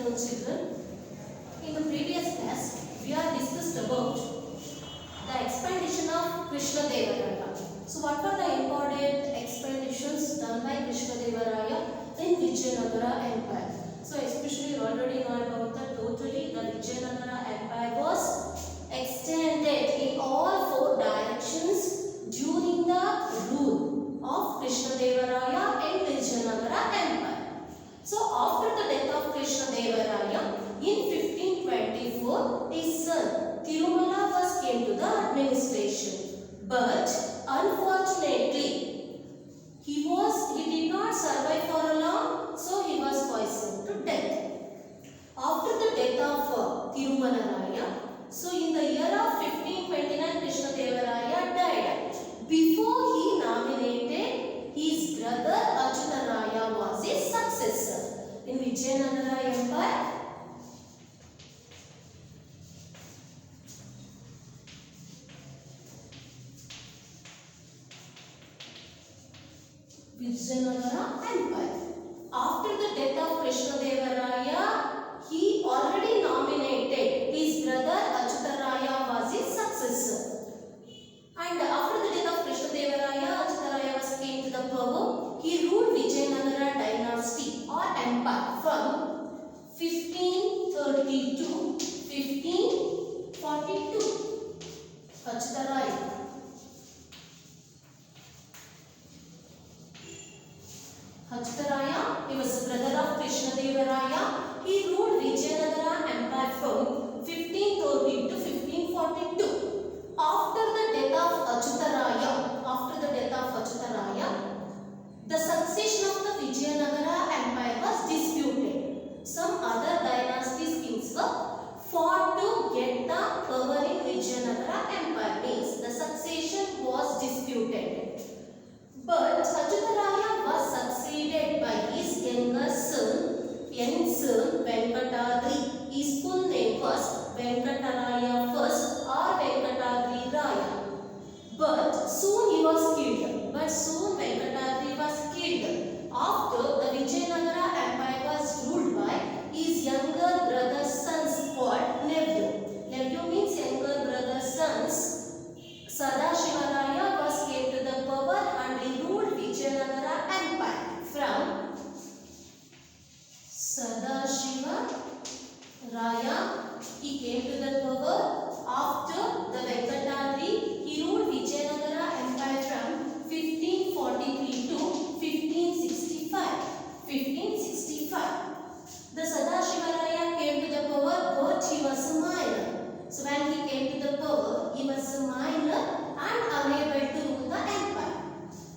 afternoon, children. In the previous class, we are discussed about the expedition of Krishna Devaraya. So, what were the important expeditions done by Krishna Devaraya in Vijayanagara Empire? So, especially you already know about that. Totally, the Vijayanagara Empire was extended in all four directions during the rule of Krishna Devaraya in Vijayanagara Empire. So, after the death of Krishna Devaraya in 1524, his son Tirumala was came to the administration. But unfortunately, he did not survive for a long, so he was poisoned to death. After the death of Tirumala, so in the year of 1529, Krishna Devaraya died. Before he nominated his brother Achyutaraya was his successor in Vijayanagara Empire. Vijayanagara Empire. After the death of Krishna Devaraya, he already nominated his brother Achyutaraya was his successor. And after the death of Krishna Devaraya, Achyutaraya came to the power. He ruled Vijayanagara dynasty or empire from 1530 to 1542. Achyutaraya. Achyutaraya, he was the brother of Krishna Devaraya. He ruled Vijayanagara Empire from 1530 to 1542. After the death of Achyutaraya, the succession of the Vijayanagara Empire was disputed. Some other dynasties kings were fought to get the power in Vijayanagara Empire. Means the succession was disputed. But Achyutaraya was succeeded by his younger son, Venkatadri. His full name was Venkataraya first or Venkatadri Raya. But soon he was killed. Venkatadri was killed after the Vijayanagara Empire was ruled by his younger brother's sons called nephew. Nephew means younger brother's sons. Sadashivaraya was came to the power and he ruled Vijayanagara Empire from Sadashiva Raya. He came to the power after the Venkatadri. He ruled Vijayanagara Empire from 1543 to 1565. The Sadashivaraya came to the power, but he was a minor. So when he came to the power, he was a minor and unable to rule the empire.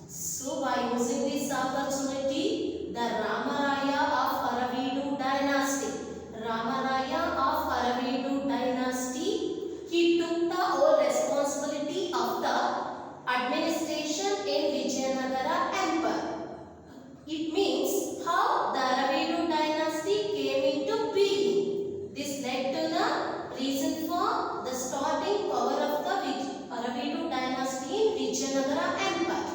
So by using this opportunity, the Ramaraya of Aravidu dynasty, he took the whole responsibility of the administration in Vijayanagara Empire. It means how the Aravidu dynasty came into being. This led to the reason for the starting power of the Aravidu dynasty in Vijayanagara Empire.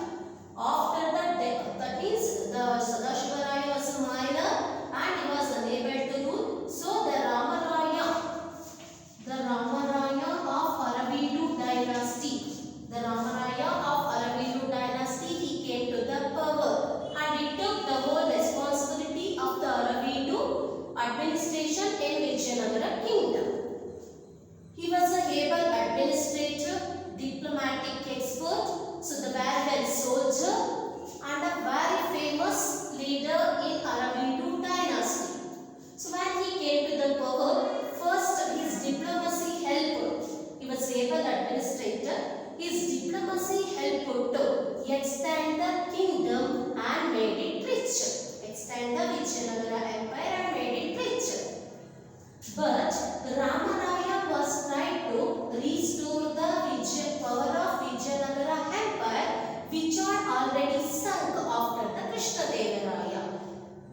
After that death, that means the Sadashivaraya was a minor and he was unable to rule. So the Ramaraya of Aravidu dynasty, he came to the power and he took the whole responsibility of the Aravidu administration in Vijayanagara kingdom. He was a able administrator, diplomatic expert, so the very well soldier and a very famous leader in Aravidu dynasty. So when he came to the power, first his diplomacy helped. He was able administrator. His diplomacy helped to extend the kingdom and made it richer. Extend the Vijayanagara Empire and made it richer. But Ramaraya was trying to restore the power of Vijayanagara Empire, which had already sunk after the Krishna Devaraya.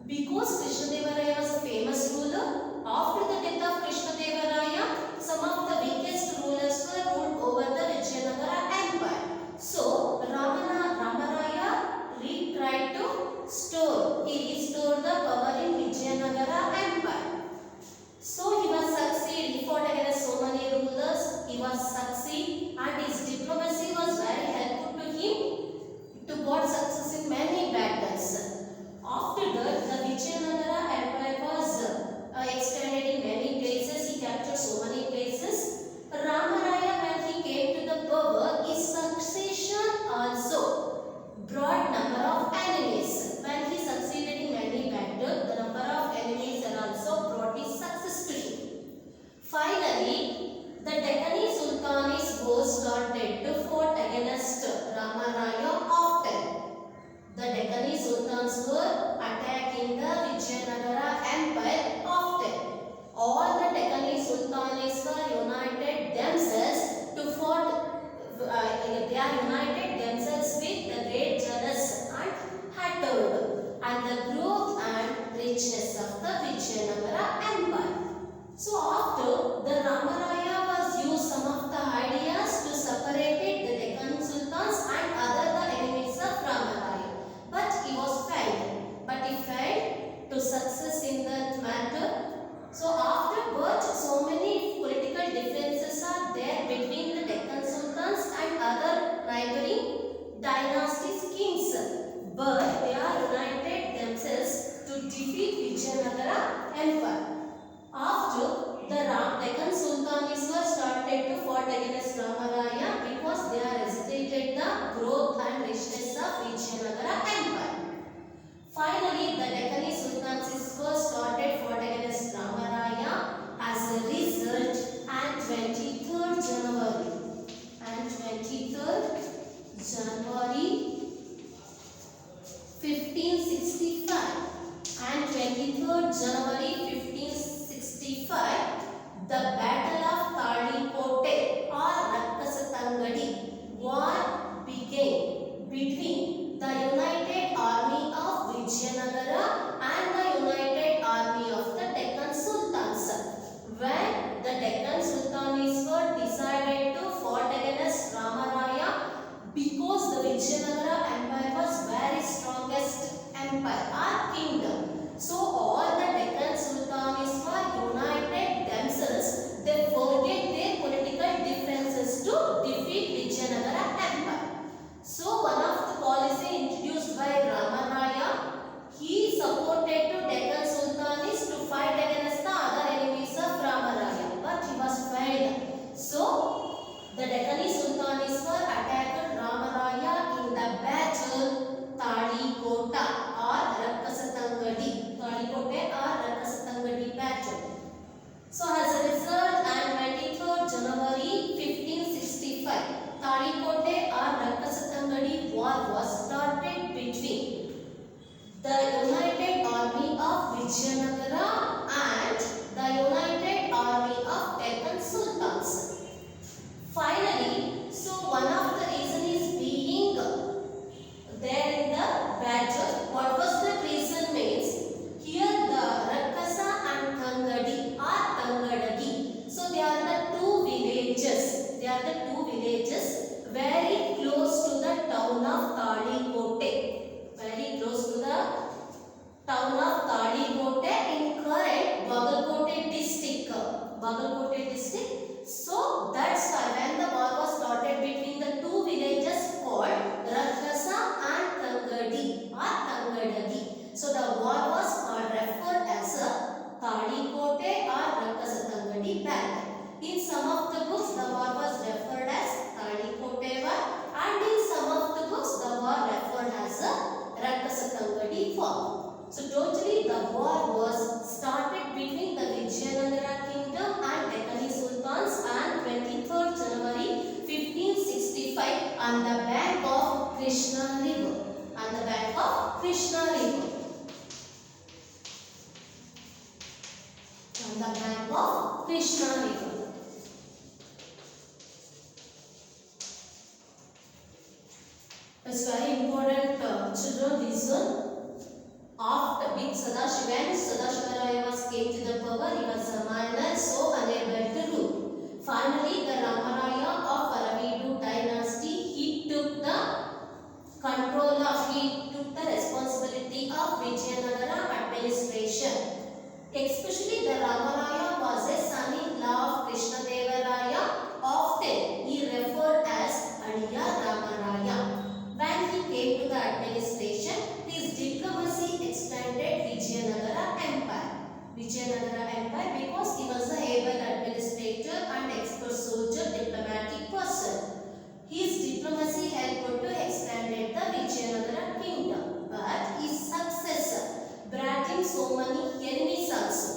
Because Krishna Devaraya was a famous ruler, after the death of Krishna Devaraya, some of the weakest rulers were ruled over the Vijayanagara Empire. So Ramaraya tried to restored the power in Vijayanagara Empire. the Vijayanagara Empire. So after the Ramaraya was used some of the ideas to separate the Deccan Sultans and other the enemies of Ramaraya, but he was failed. But he failed to success in that matter. So afterward, so many political differences are there between the Deccan Sultans and other neighboring dynasties kings, but they are united themselves to defeat Vijayanagara Empire. After the Deccan Sultanis were started to fight against Ramaraya because they are hesitated the growth and richness of Vijayanagara Empire. Finally, the Deccan Sultanis were started fight against Ramaraya. As a result, on 23rd January 1565 and 23rd January 1565, the Battle of Talikote or Rakasatangadi war began between the United Army of Vijayanagara and the United Army of the Deccan Sultans. When the Deccan Sultanis were decided to fight against Ramaraya because the Vijayanagara Empire was very strongest empire or kingdom. So all the Deccan Sultanis were united themselves. They forget their political differences to defeat Vijayanagara Empire. So one of the policy introduced by Ramaraya, he supported to Deccan Sultanis to fight against the other enemies of Ramaraya, but he was failed. So the Deccan Sultanis were attacked Ramaraya in the battle Talikota or Rakasatangadi. Talikote or Rakasatangadi battle. So as a result, on 23rd January 1565, Talikote or Rakasatangadi war was started between the United Army of Vijayanagara and the United Army of Deccan Sultans. Finally, so one of the reason is being there in the battle. What was the reason means? Here the Rakasa and Tangadi or Tangadagi. So they are the two villages. They are the two villages very close to the town of Talikote. Very close to the town of Talikote in current Bagalkote district. Bagalkote district. So that's why when the war was started between the two villages called Rakasa and Tangadi or Tangadagi. So the war was referred as a Talikote or Rakasatangadi battle. In some of the books, the war was referred as Talikote war, and in some of the books, the war referred as a Rakasatangadi war. So totally, the war was started between the Vijayanagara kingdom and Deccan Sultans on 23rd January 1565 on the bank of Krishna River. On the bank of Krishna River. On the bank of Krishna River. It's very important, children, listen. After with Sadashivaraya was came to the power, he was a minor, so unable to rule. Finally, the Ramaraya of Aravidu dynasty, he took the responsibility of Vijayanagara administration. Especially the Ramaraya was a son-in-law of Krishnadevaraya. Often he referred as Aliya Ramaraya. When he came to the administration, his diplomacy extended Vijayanagara Empire. Vijayanagara Empire because he was an able administrator and expert soldier, diplomatic person. His diplomacy helped to extend the Vijayanagara kingdom, but his successor brought him so many enemies also.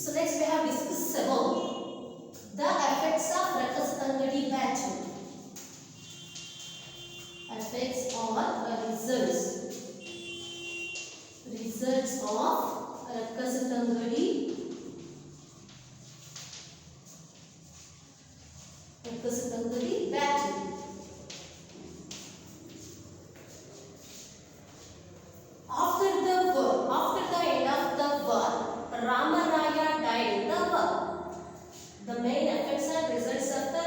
So next we have discussed about the effects of Rakasatangadi battle. Effects or results of Rakasatangadi battle. After the end of the war, Ramaraya died in the war. The main effects and results of the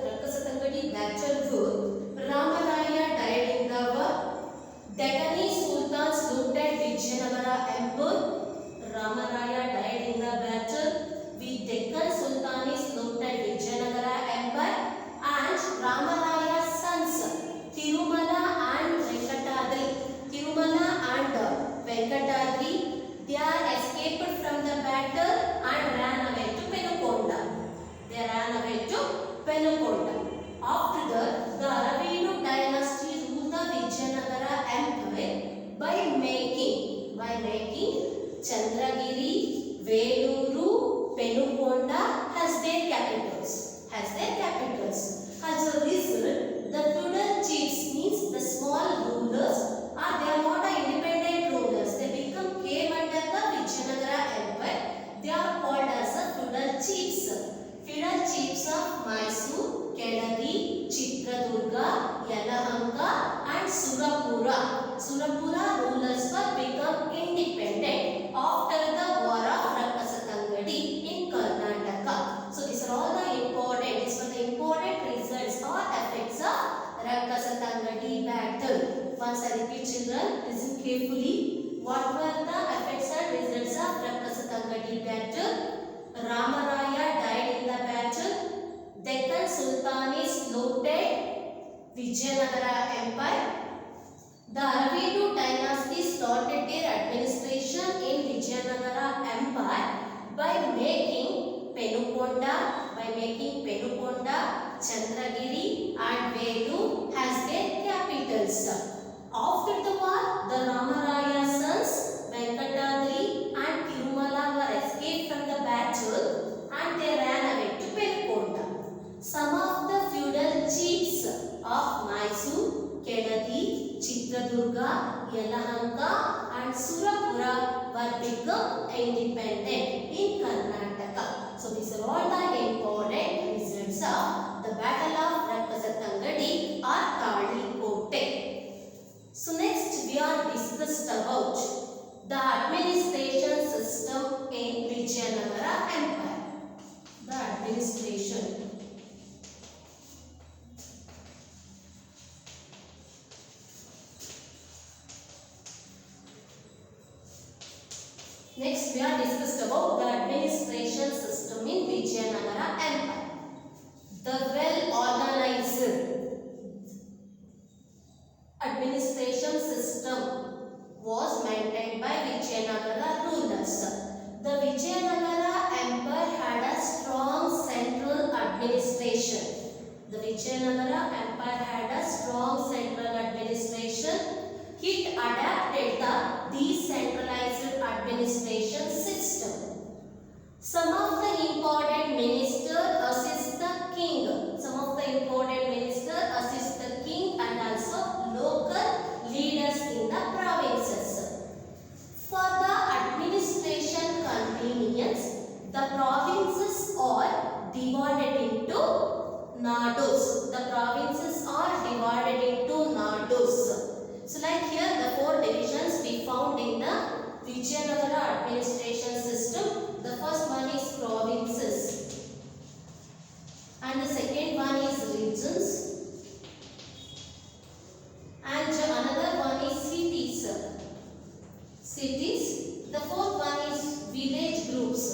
Rakasatangadi battle were: Ramaraya died in the war. Deccanese sultans looted Vijayanagara Empire. Ramaraya died in the battle. The Deccan Sultanates looted Vijayanagara Empire, and Ramaraya's sons Tirumala and Venkatadri, they are escaped from the battle and ran away to Penukonda. After that, the Aravidu dynasty ruled the Vijayanagara Empire by making Chandragiri, Veluru, Penukonda as their capitals. As a result, the feudal chiefs, means the small rulers, they are not independent rulers. They came under the Vijayanagara Empire. They are called as the feudal chiefs. Feudal chiefs of Mysore, Kedadi, Chitradurga, Yelahanka and Surapura. Surapura rulers were become independent after the war of Rakasatangadi in Karnataka. So these are all the important results or effects of Rakasatangadi battle. Once I repeat, children, listen carefully. What were the effects and results of Rakasatangadi battle? Ramaraya died in the battle. Deccan Sultanates looted Vijayanagara Empire. The Aravidu dynasty started their administration in Vijayanagara Empire by making Penukonda, Chandragiri and Velur as their capitals. After the war, the Ramaraya sons Venkatadri and Tirumala were escaped from the battle and they ran away to Penukonda. Some of the feudal chiefs of Mysore, Kedadi, Chitradurga, Yelahanka and Surapura were become independent in Karnataka. So these are all the important results of the Battle of Rakasatangadi or Talikote. So next we are discussed about the administration system in Vijayanagara Empire. The administration. Next we are discussed about the administration system in Vijayanagara Empire. The well-organized administration system was maintained by Vijayanagara rulers. The Vijayanagara Empire had a strong central administration. It adapted the decentralized administration system. Some of the important ministers assist the king. And also local leaders in the provinces. For the administration convenience, the provinces are divided into nadus. So like here the 4 divisions we found in the Vijayanagara administration system. The first one is provinces and the second one is regions and another one is cities. The fourth one is village groups.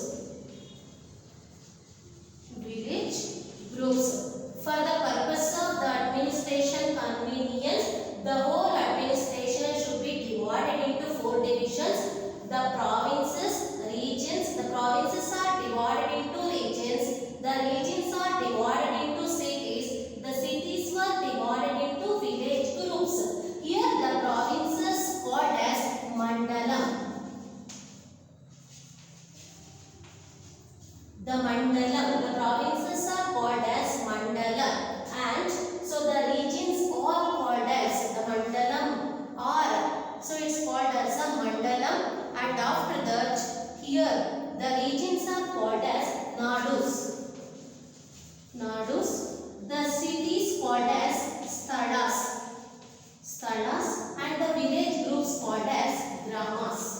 For the purpose of the administration convenience, the whole administration should be divided into 4 divisions. The provinces, regions. The provinces are divided into regions. The regions are divided into cities. The cities were divided into village groups. Here the provinces called as Mandalam. The Mandalam, the provinces are called as Mandalam, and so the regions are called as the Mandalam, or so it's called as a Mandalam, and after that here the regions are called as Nadus. Nadus, the cities called as Sthalas, Sthalas, and the village groups called as Gramas.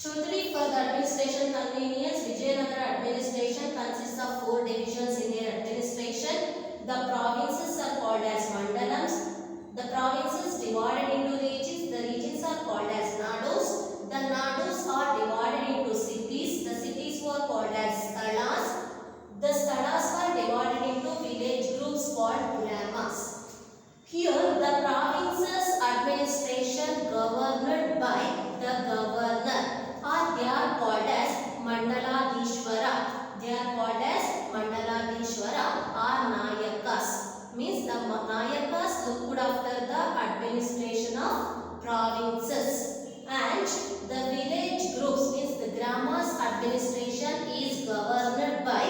Totally for the administration convenience, Vijayanagara administration consists of 4 divisions in their administration. The provinces are called as Mandalams. The provinces divided into regions. The regions are called as Nadus. The Nadus are divided into cities. The cities were called as Sthalas. The Sthalas are divided into village groups called Gramas. Here the provinces administration governed by the governor, or they are called as Mandaladishwara. They are called as Mandaladishwara or Nayakas. Means the Nayakas looked after the administration of provinces, and the village groups means the Gramas administration is governed by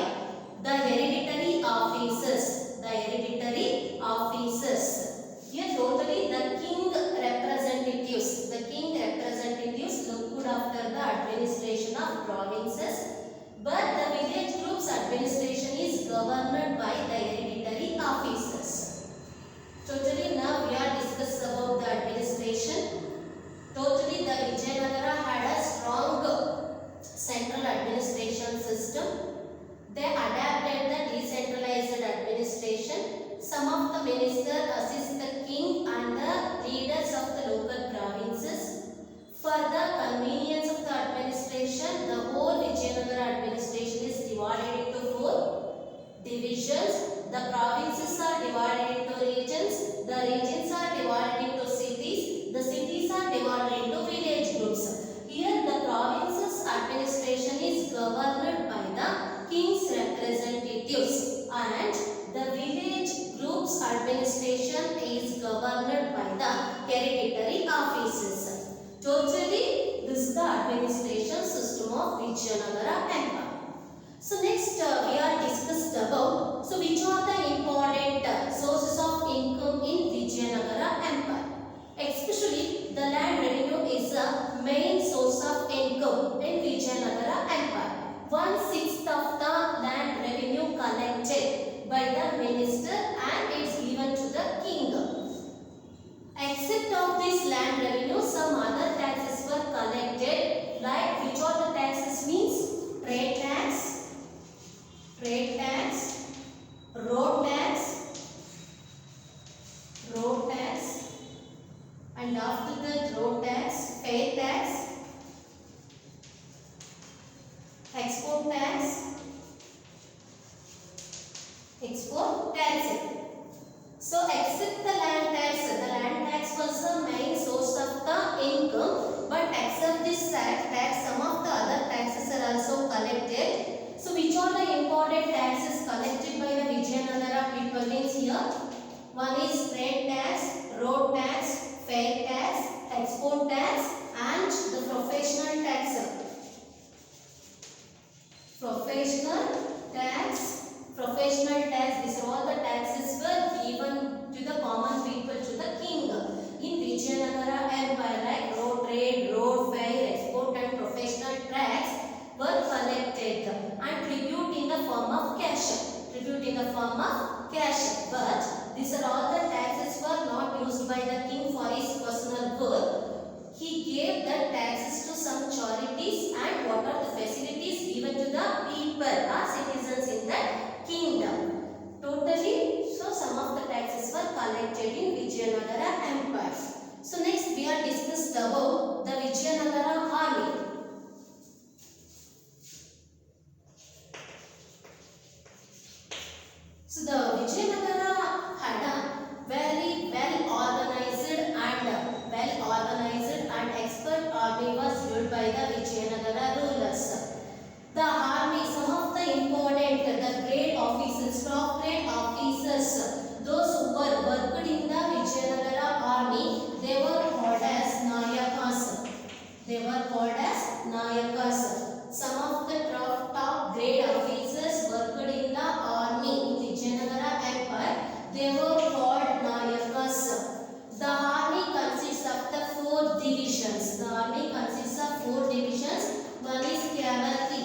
the hereditary officers. The hereditary officers. Here totally the king representatives. The king representatives looked after the administration of provinces, but the village groups administration is governed by the hereditary officers. Totally now we are discussed about the administration. Totally the Vijayanagara had a strong central administration system. They adapted the decentralized administration. Some of the ministers assist the king and the leaders of the local provinces. For the convenience of the administration, the whole Vijayanagara administration is divided into 4 divisions. The provinces are divided into regions. The regions are divided into cities. The cities are divided into village groups. Here the provinces administration is governed by the king's representatives, and the village groups administration is governed by the hereditary officers. Totally, this is the administration system of Vijayanagara Empire. So next we are discussed about, so which are the important sources of income in Vijayanagara Empire. Especially the land revenue is a main source of income in Vijayanagara Empire. 1/6 of the land revenue collected by the minister and it's given to the king. Except of this land revenue, some other taxes were collected, like which are the taxes means trade tax, road tax, and after that road tax, fair tax, export tax, So except the land tax was the main source of the income, but except this tax, some of the other taxes are also collected. So which are the important taxes collected by the Vijayanagara people means here? One is trade tax, road tax, fair tax, export tax, and the professional tax. Professional tax, these are all the taxes were given to the common people, to the king. In Vijayanagara Empire, like road trade, road fare, export and professional tax were collected, and tribute in the form of cash. But these are all the taxes were not used by the king for his personal good. He gave the taxes to some charities, and what are the facilities given to the people or citizens in that kingdom. Totally, so some of the taxes were collected in Vijayanagara Empire. So next we are discussed about the Vijayanagara army. So the Vijayanagara had a very well organized and expert army was four divisions. One is cavalry,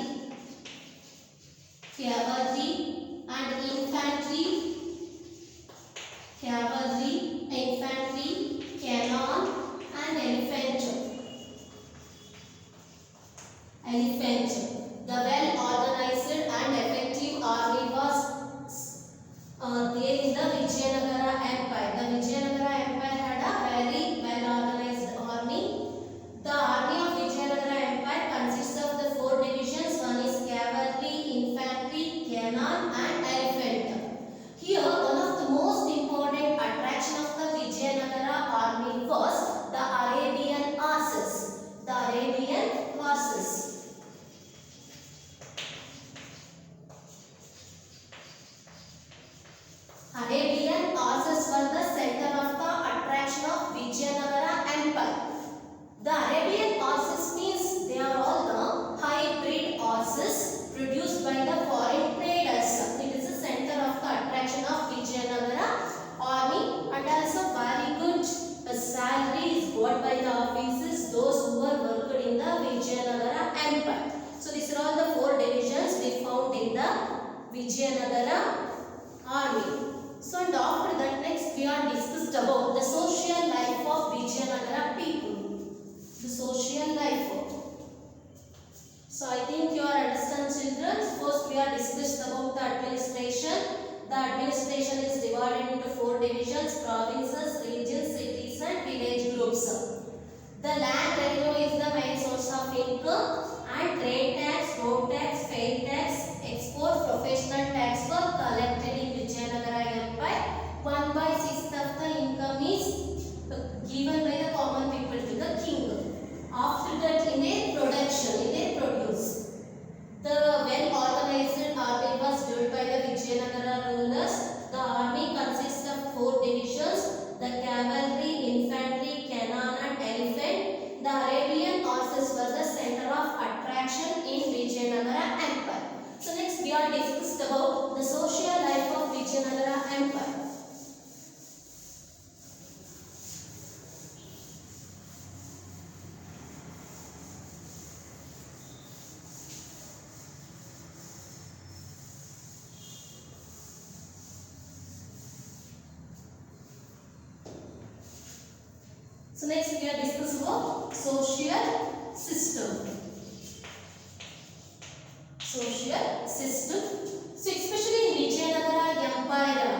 and infantry, cannon, and elephant. The well-organized and effective army was there in the Vijayanagara Empire. The Vijayanagara Empire had a very well-organized army. The army of Vijayanagara Empire consists of the four divisions. One is cavalry, infantry, cannon, and elephant. Here, one of the most important attraction of the Vijayanagara army was the Arabian horses. Arabian horses were the center of the attraction of Vijayanagara Empire. The Arabian horses means they are all the hybrid horses produced by the foreign traders. It is the center of the attraction of Vijayanagara army, and also very good salary is got by the officers, those who were worked in the Vijayanagara Empire. So these are all the four divisions we found in the Vijayanagara army. So and after that, next we are discussed about the social life of Vijayanagara people. The social life. So I think you are understand, children. First we are discussed about the administration. The administration is divided into four divisions: provinces, regions, cities, and village groups. The land revenue is the main source of income, and trade tax, road tax, fair tax, export, professional tax were collected in Vijayanagara Empire. 1/6 of the income is given by the common people to the king. After that, in their production, in their produce, the well-organized army was built by the Vijayanagara rulers. The army consists of four divisions: the cavalry, infantry, cannon, and elephant. The Arabian horses were the center of attraction in Vijayanagara Empire. So next we are discussed about the social life of Vijayanagara Empire. So next we are discussing about social system. So especially in Vijayanagara Empire,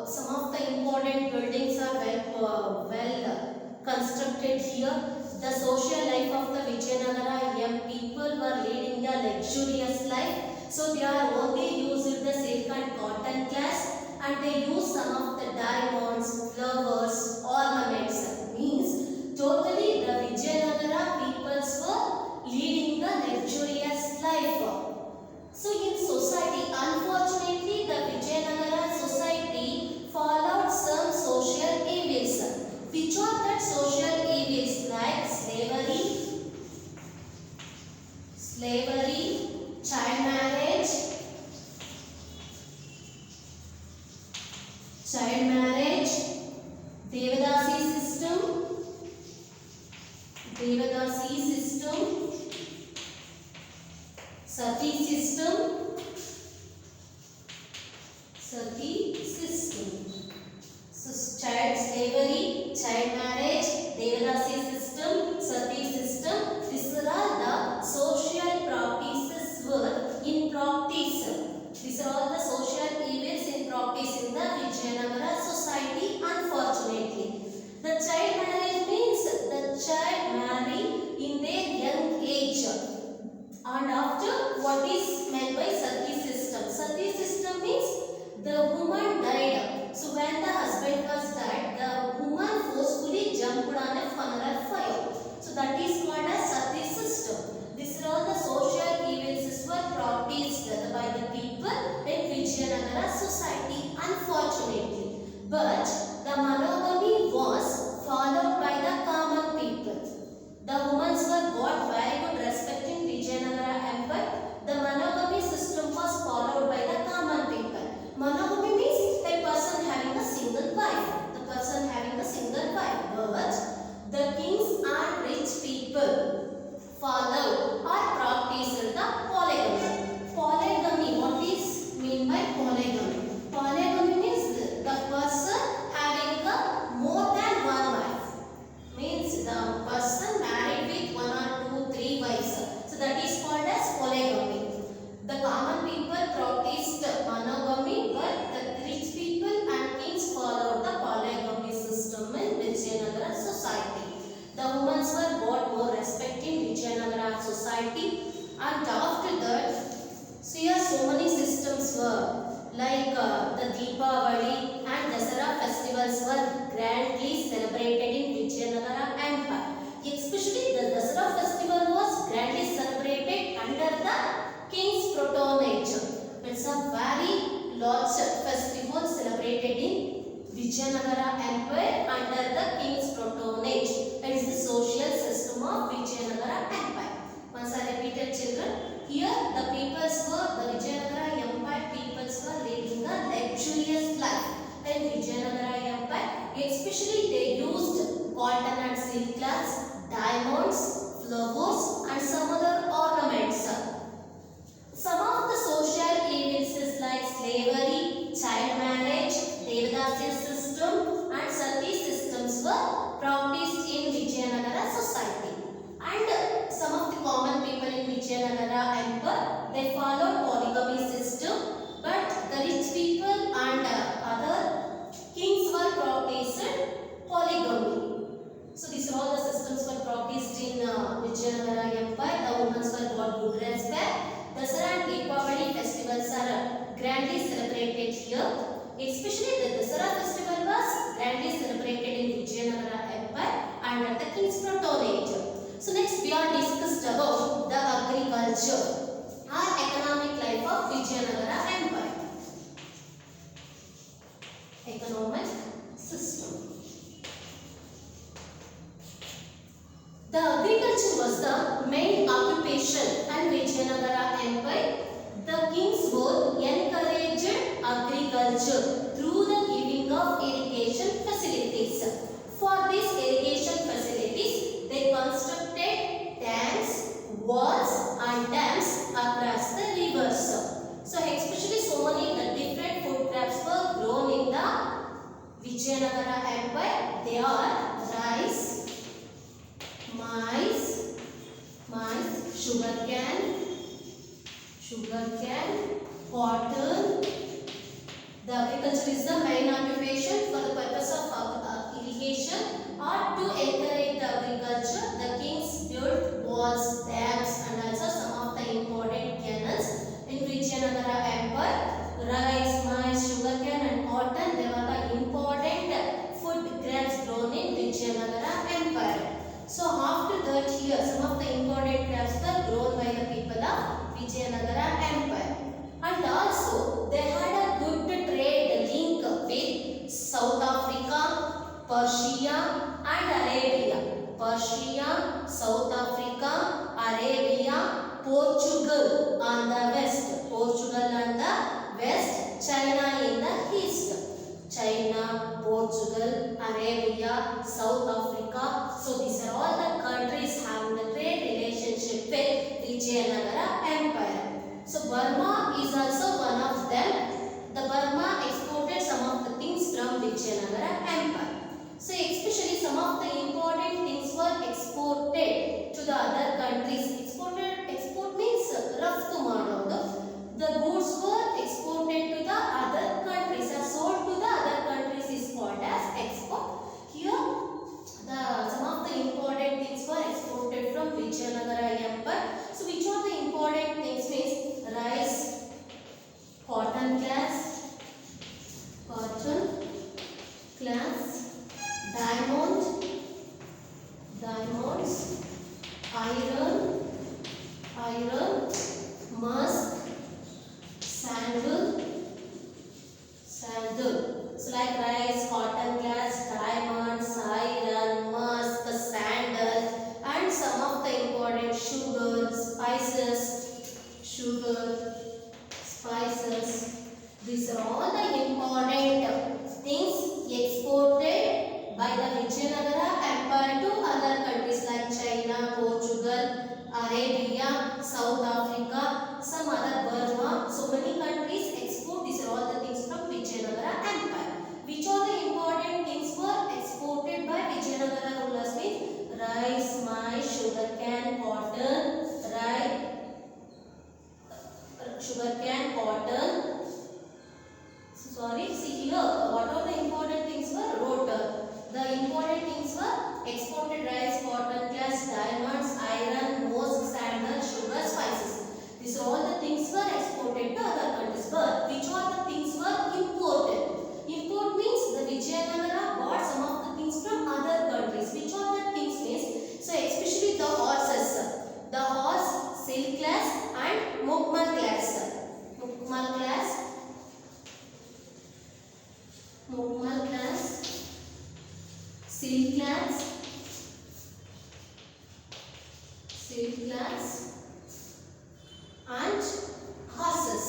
some of the important buildings are well constructed here. The social life of the Vijayanagara young people were leading a luxurious life. So they are only used the silk and cotton cloths, and they use some of the diamonds, flowers, ornaments. Means totally the Vijayanagara peoples were leading the luxurious life. So in society, unfortunately, the Vijayanagara society followed some social evils. Which are that social evils? Like slavery, child marriage, Devadasi system, Sati system. So child slavery, child marriage, Devadasi system, Sati system. These are all the social practices were in practice. These are all the social events in practice in the Vijayanagara society, unfortunately. The child marriage means the child marry in their young age. And after, what is meant by Sati system? Sati system means the woman died. So when the husband was died, the woman forcefully jumped And after that, so here so many systems were like the Deepavali and Dasara festivals were grandly celebrated in Vijayanagara Empire. Especially the Dasara festival was grandly celebrated under the king's patronage. It's a very large festival celebrated in Vijayanagara Empire under the king's patronage. It is the social system of Vijayanagara Empire. Once I repeated, children, here the peoples were, the Vijayanagara Empire peoples were living a luxurious life in Vijayanagara Empire. Especially they used cotton and silk cloths, diamonds, flowers and some other ornaments. Some of the social evils like slavery, child marriage, Devadasya system and Sati systems were practiced in Vijayanagara society. And some of the common people in Vijayanagara Empire, they followed polygamy system, but the rich people and other kings were practiced polygamy. So these are all the systems were practiced in Vijayanagara Empire. The women were got good respect. Dasara and Deepavali festivals are grandly celebrated here. Especially the Dasara festival was grandly celebrated in Vijayanagara Empire under the king's patronage. So next we are discussed about the agriculture or economic life of Vijayanagara Empire. Economic system. The agriculture was the main occupation in Vijayanagara Empire. The kings were encouraged agriculture through the giving of irrigation facilities. For these irrigation facilities, they constructed dams, walls and dams across the rivers. So especially so many different food crops were grown in the Vijayanagara Empire. They are rice, maize, sugarcane, cotton. The agriculture is the main occupation for the purpose of irrigation or to encourage the agriculture. The kings built walls, dams and also some of the important canals in Vijayanagara Empire. Rice, maize, sugarcane and cotton, they were the important food crops grown in Vijayanagara Empire. So after that here, some of the important crops were grown by the people of Vijayanagara Empire. And also they had a good trade link with South Africa, Persia and Arabia. Persia, South Africa, Arabia, Portugal on the west. Portugal on the west, China in the east. China, Portugal, Arabia, South Africa. So these are all the countries having the trade relationship with Vijayanagara Empire. So Burma is also one of them. The Burma exported some of the things from Vijayanagara Empire. So especially some of the important things were exported to the other countries. Export means raftu ಮಾಡೋದು. The goods were exported to the other countries or sold to the other countries is called as export. Here some of the important things were exported from Vijayanagara Empire. So which are the important things means rice, cotton cloth, diamonds, iron, musk, sandal. So like rice, cotton cloth, diamonds, iron, musk, sandal and some of the important sugar, spices. These are all the important things exported by the Vijayanagara Empire to other countries like China, Portugal, Arabia, South Africa, some other Burma. So many countries export. These are all the things from Vijayanagara Empire. Which are the important things were exported by Vijayanagara rulers means rice, maize, sugarcane, cotton, see here what are the important things were wrote. The important things were exported rice, cotton, glass, diamonds, iron, musk, sandal, sugar, spices. exported to other countries. But which are the things were imported? Import means the Vijayanagara bought some of the things from other countries. Which are the things means? So especially the horses, the horse, silk glass and mukmal glass. Mukmal glass, silk glass, and horses.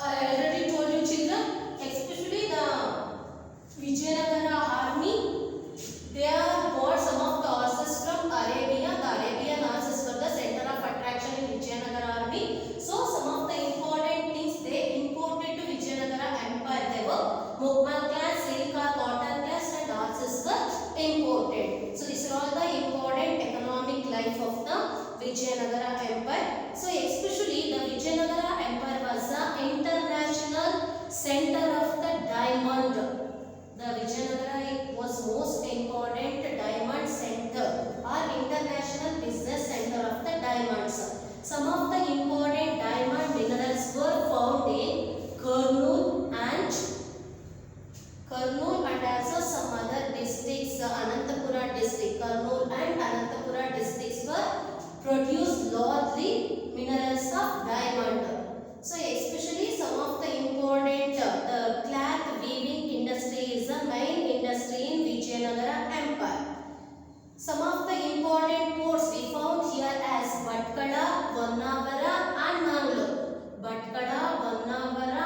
I already told you children, especially the Vijayanagara army, they are bought some of the horses from Arabia. The Arabian horses were the center of attraction in Vijayanagara army. So some of the important things they imported to Vijayanagara empire. They were mukmal glass, silk, cotton glass and horses were imported. So these are all the important economic life of the Vijayanagara empire. So especially the Vijayanagara empire was the international center of the diamond. The Vijayanagara was most important diamond center or international business center of the diamonds. Some of the important diamond minerals were found in Kurnool and also some other districts. Anantapura district, Kurnool and Anantapura districts were produced largely minerals of diamond. So especially some of the important the cloth weaving industry is the main industry in Vijayanagara empire. Some of the important ports we found here as Bhatkada, Vannavara and Mangalore. Bhatkada, Vannavara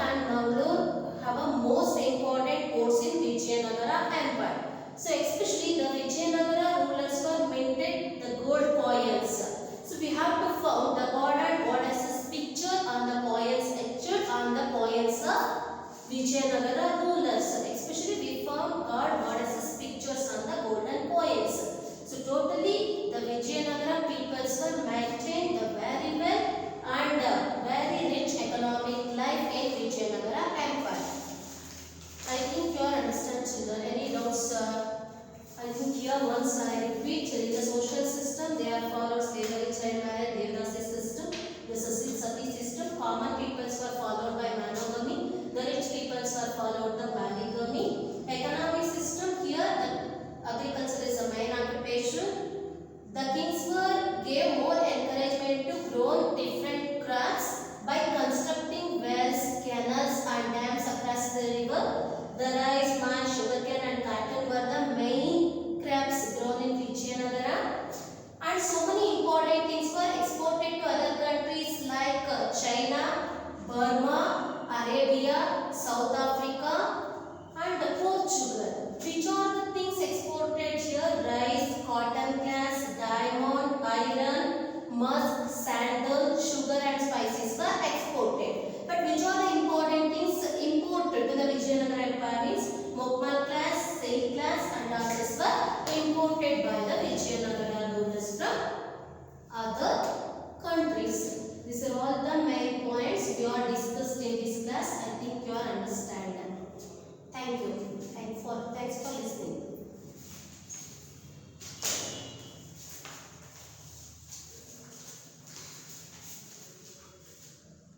and Mangalore have a most important ports in Vijayanagara empire. So especially the Vijayanagara rulers were minted the gold coins. So we have to found the god and goddesses picture on the coins etched on the coins of Vijayanagara rulers. Especially we found god goddesses pictures on the golden coins. So totally the Vijayanagara peoples were maintained the very well and very rich economic life in Vijayanagara empire. I think you are understand children. Any doubts? I think here once I repeat, in the social system they are followed slavery, child marriage, Devdasi system, the Sati system. Common peoples were followed by monogamy. The rich peoples were followed the polygamy. Economic system here, the agriculture is the main occupation. The kings gave more encouragement to grow different crops by constructing wells, canals and dams across the river. The rice, maize, sugarcane and cotton were the main crops grown in Vijayanagara. And so many important things were exported to other countries like China, Burma, Arabia, South Africa and Portugal. Which are the things exported here? Rice, cotton glass, diamond, iron, musk, sandal, sugar and spices were exported. But which are the important things imported to the Vijayanagara empire means mukmal glass, silk glass and others were imported by the Vijayanagara rulers from other countries. These are all the main points we are discussed in this class. I think you are understanding. Thank you. Thanks for listening.